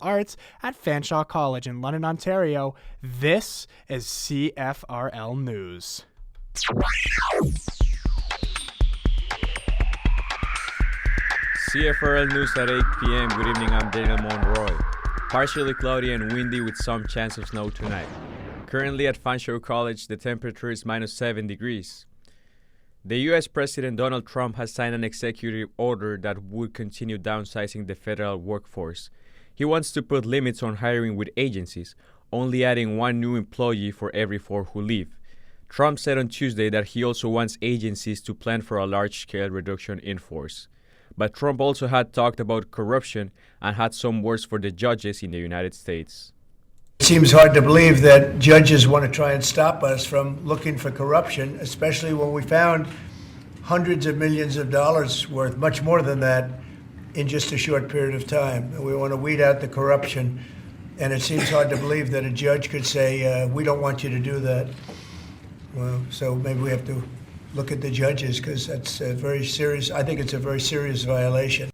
Arts at Fanshawe College in London, Ontario. This is CFRL News. CFRL News at 8 p.m. Good evening, I'm Daniel Monroy. Partially cloudy and windy with some chance of snow tonight. Currently at Fanshawe College, the temperature is minus 7 degrees. The U.S. President Donald Trump has signed an executive order that would continue downsizing the federal workforce. He wants to put limits on hiring with agencies, only adding one new employee for every 4 who leave. Trump said on Tuesday that he also wants agencies to plan for a large-scale reduction in force. But Trump also had talked about corruption and had some words for the judges in the United States. It seems hard to believe that judges want to try and stop us from looking for corruption, especially when we found hundreds of millions of dollars worth, much more than that, in just a short period of time. And we want to weed out the corruption. And it seems hard to believe that a judge could say, we don't want you to do that. Well, so maybe we have to look at the judges, because that's a very serious, I think it's a very serious violation.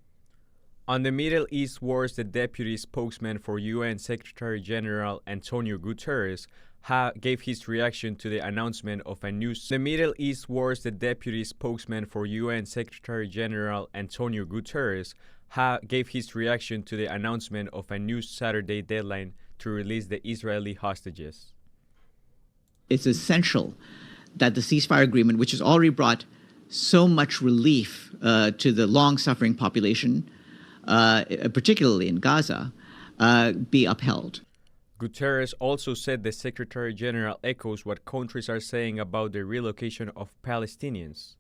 On the Middle East wars, the deputy spokesman for UN Secretary General Antonio Guterres gave his reaction to the announcement of a new. The Middle East wars, the deputy spokesman for UN Secretary General Antonio Guterres gave his reaction to the announcement of a new Saturday deadline to release the Israeli hostages. It's essential that the ceasefire agreement, which has already brought so much relief to the long-suffering population, particularly in Gaza, be upheld. Guterres also said the Secretary General echoes what countries are saying about the relocation of Palestinians.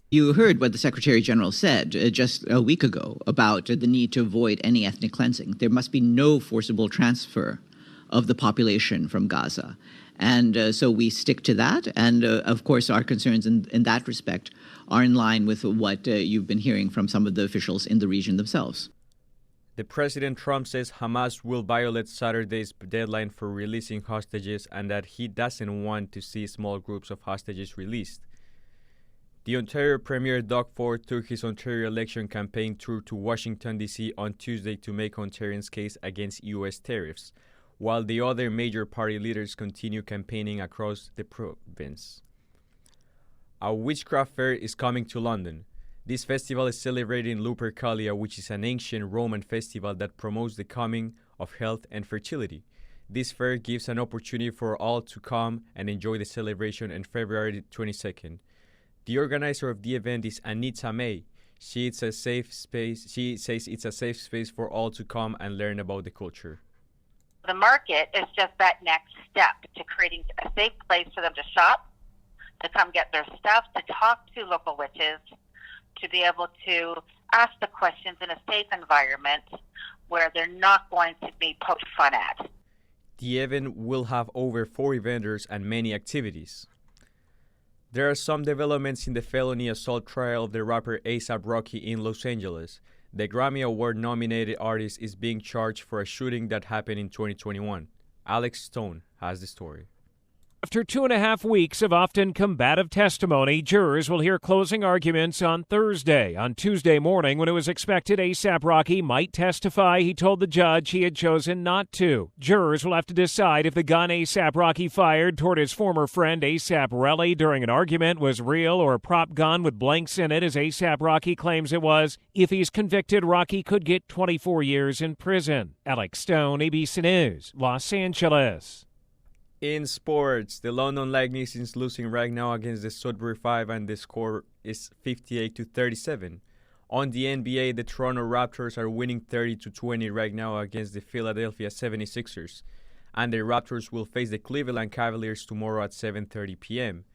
You heard what the Secretary General said just a week ago about the need to avoid any ethnic cleansing. There must be no forcible transfer of the population from Gaza. And so we stick to that. And of course, our concerns in that respect are in line with what you've been hearing from some of the officials in the region themselves. The President Trump says Hamas will violate Saturday's deadline for releasing hostages and that he doesn't want to see small groups of hostages released. The Ontario Premier Doug Ford took his Ontario election campaign tour to Washington, D.C. on Tuesday to make Ontarians' case against U.S. tariffs, while the other major party leaders continue campaigning across the province. A witchcraft fair is coming to London. This festival is celebrating Lupercalia, which is an ancient Roman festival that promotes the coming of health and fertility. This fair gives an opportunity for all to come and enjoy the celebration on February 22nd. The organizer of the event is Anita May. She says it's a safe space for all to come and learn about the culture. The market is just that next step to creating a safe place for them to shop, to come get their stuff, to talk to local witches, to be able to ask the questions in a safe environment where they're not going to be poked fun at. The event will have over 40 vendors and many activities. There are some developments in the felony assault trial of the rapper A$AP Rocky in Los Angeles. The Grammy Award-nominated artist is being charged for a shooting that happened in 2021. Alex Stone has the story. After 2.5 weeks of often combative testimony, jurors will hear closing arguments on Thursday. On Tuesday morning, when it was expected A$AP Rocky might testify, he told the judge he had chosen not to. Jurors will have to decide if the gun A$AP Rocky fired toward his former friend A$AP Relly during an argument was real or a prop gun with blanks in it, as A$AP Rocky claims it was. If he's convicted, Rocky could get 24 years in prison. Alex Stone, ABC News, Los Angeles. In sports, the London Lightning is losing right now against the Sudbury 5 and the score is 58-37. On the NBA, the Toronto Raptors are winning 30-20 right now against the Philadelphia 76ers. And the Raptors will face the Cleveland Cavaliers tomorrow at 7:30 p.m.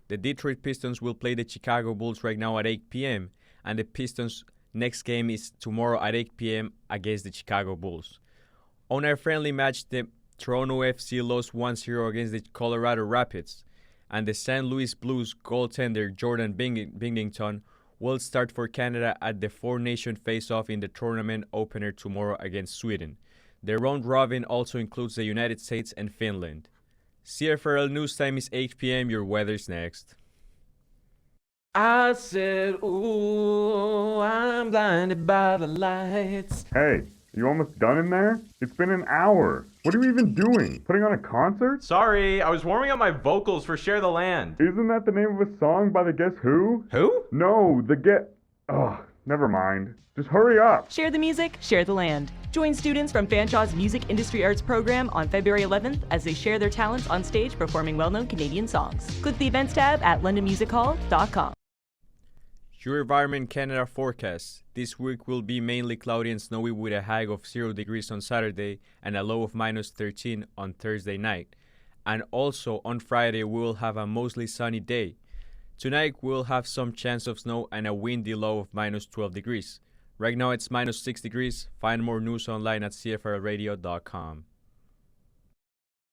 The Detroit Pistons will play the Chicago Bulls right now at 8 p.m. And the Pistons' next game is tomorrow at 8 p.m. against the Chicago Bulls. On a friendly match, the Toronto FC lost 1-0 against the Colorado Rapids, and the St. Louis Blues goaltender Jordan Binnington will start for Canada at the four-nation face-off in the tournament opener tomorrow against Sweden. The round robin also includes the United States and Finland. CFRL News Time is 8 p.m. Your weather's next. I said, ooh, I'm blinded by the lights. Hey, You almost done in there? It's been an hour. What are you even doing? Putting on a concert? Sorry, I was warming up my vocals for Share the Land. Isn't that the name of a song by the Guess Who? Who? No, never mind. Just hurry up. Share the music, share the land. Join students from Fanshaw's Music Industry Arts program on February 11th as they share their talents on stage performing well-known Canadian songs. Click the events tab at londonmusichall.com. Your Environment Canada forecast. This week will be mainly cloudy and snowy with a high of 0 degrees on Saturday and a low of minus 13 on Thursday night. And also on Friday we will have a mostly sunny day. Tonight we'll have some chance of snow and a windy low of minus 12 degrees. Right now it's minus 6 degrees. Find more news online at CFRLradio.com.